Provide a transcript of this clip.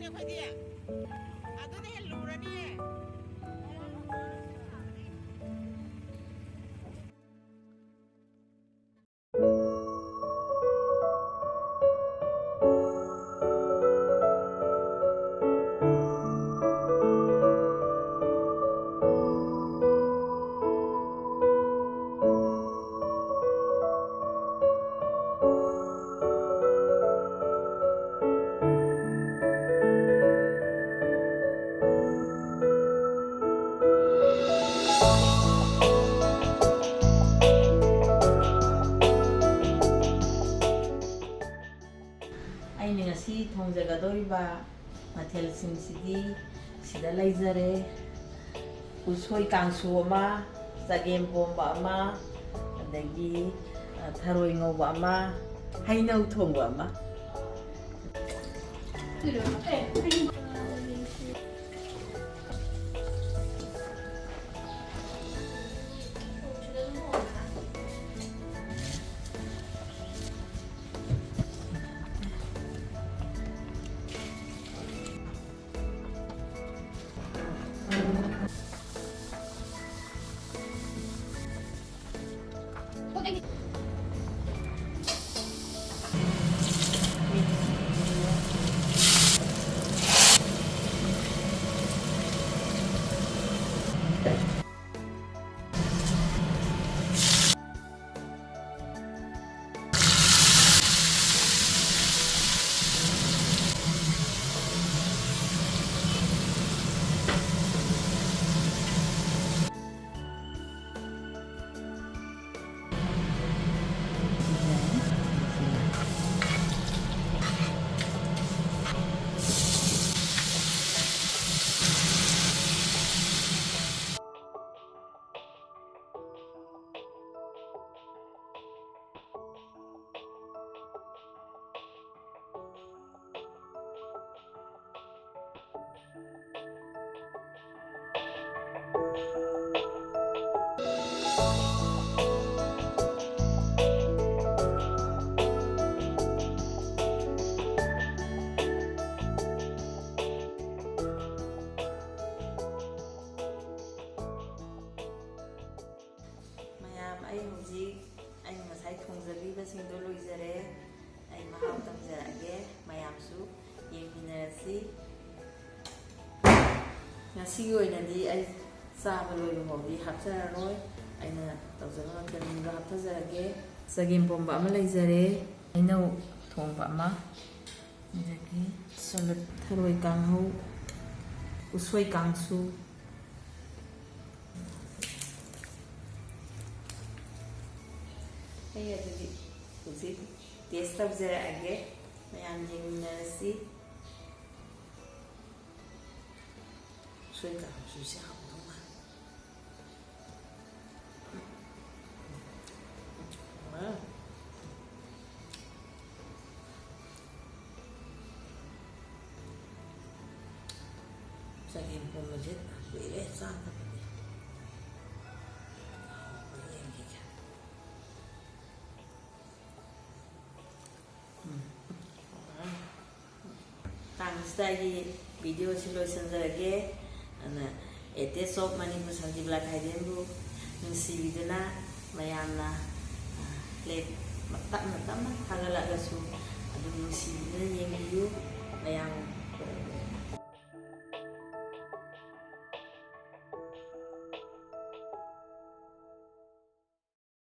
ꯑꯩꯈꯣꯏꯗꯤ ꯑꯗꯨꯅ ꯍꯦꯟꯅ ꯂꯨꯔꯅꯤꯌꯦ ꯑꯩꯅ ꯉꯁꯤ ꯊꯣꯡꯖꯒꯗꯧꯔꯤꯕ ꯃꯊꯦꯜꯁꯤꯡꯁꯤꯗꯤ ꯁꯤꯗ ꯂꯩꯖꯔꯦ ꯎꯁꯣꯏ ꯀꯥꯡꯁꯨ ꯑꯃ ꯆꯒꯦꯝꯄꯣꯝꯕ ꯑꯃ ꯑꯗꯒꯤ ꯊꯔꯣꯏ ꯉꯧꯕ ꯑꯃ ꯍꯩꯅꯧ ꯊꯣꯡꯕ ꯑꯃ ꯑꯩ ꯍꯧꯖꯤꯛ ꯑꯩꯅ ꯉꯁꯥꯏ ꯊꯣꯡꯖꯕꯤꯕꯁꯤꯡꯗꯣ ꯂꯣꯏꯖꯔꯦ ꯑꯩ ꯃꯍꯥꯎ ꯇꯝꯖꯔꯛꯑꯒꯦ ꯃꯌꯥꯝꯁꯨ ꯌꯦꯡꯃꯤꯟꯅꯔꯁꯤ ꯉꯁꯤꯒꯤ ꯑꯣꯏꯅꯗꯤ ꯑꯩ ꯆꯥꯕ ꯂꯣꯏꯕ ꯐꯥꯎꯗꯤ ꯍꯥꯞꯆꯔꯔꯣꯏ ꯑꯩꯅ ꯇꯧꯖꯕ ꯃꯊꯦꯜꯁꯤꯡꯗꯣ ꯍꯥꯞꯆꯔꯒꯦ ꯆꯒꯦꯝꯄꯣꯝꯕ ꯑꯃ ꯂꯩꯖꯔꯦ ꯍꯩꯅꯧ ꯊꯣꯡꯕ ꯑꯃ ꯑꯗꯒꯤ ꯊꯔꯣꯏ ꯀꯥꯡꯍꯧ ꯎꯁꯣꯏ ꯀꯥꯡꯁꯨ ꯑꯩ ꯑꯗꯨꯗꯤ ꯍꯧꯖꯤꯛ ꯇꯦꯁ ꯇꯧꯖꯔꯛꯑꯒꯦ ꯃꯌꯥꯝ ꯌꯦꯡꯃꯤꯟꯅꯔꯁꯤ ꯎꯁꯣꯏ ꯀꯥꯡꯁꯨꯁꯦ ꯍꯥꯎꯗꯧ ꯃꯥꯜꯂꯦ ꯆꯒꯦꯝꯄꯣꯝꯕꯁꯦ ꯀꯨꯏꯔꯦ ꯆꯥꯗꯕ ꯇꯥꯡꯁꯤꯗ ꯑꯩꯒꯤ ꯚꯤꯗꯤꯑꯣꯁꯤ ꯂꯣꯏꯁꯤꯟꯖꯔꯒꯦ ꯑꯗꯨꯅ ꯑꯦꯇꯦꯁ ꯑꯣꯐ ꯃꯅꯤꯄꯨꯔ ꯁꯥꯟꯇꯤꯕꯂꯥ ꯈꯥꯏꯗꯦꯝꯕꯨ ꯅꯨꯡꯁꯤꯕꯤꯗꯨꯅ ꯃꯌꯥꯝꯅ ꯇꯞꯅ ꯇꯞꯅ ꯊꯥꯒꯠꯂꯛꯑꯒꯁꯨ ꯑꯗꯨꯝ ꯅꯨꯡꯁꯤꯕꯤꯗꯨꯅ ꯌꯦꯡꯕꯤꯌꯨ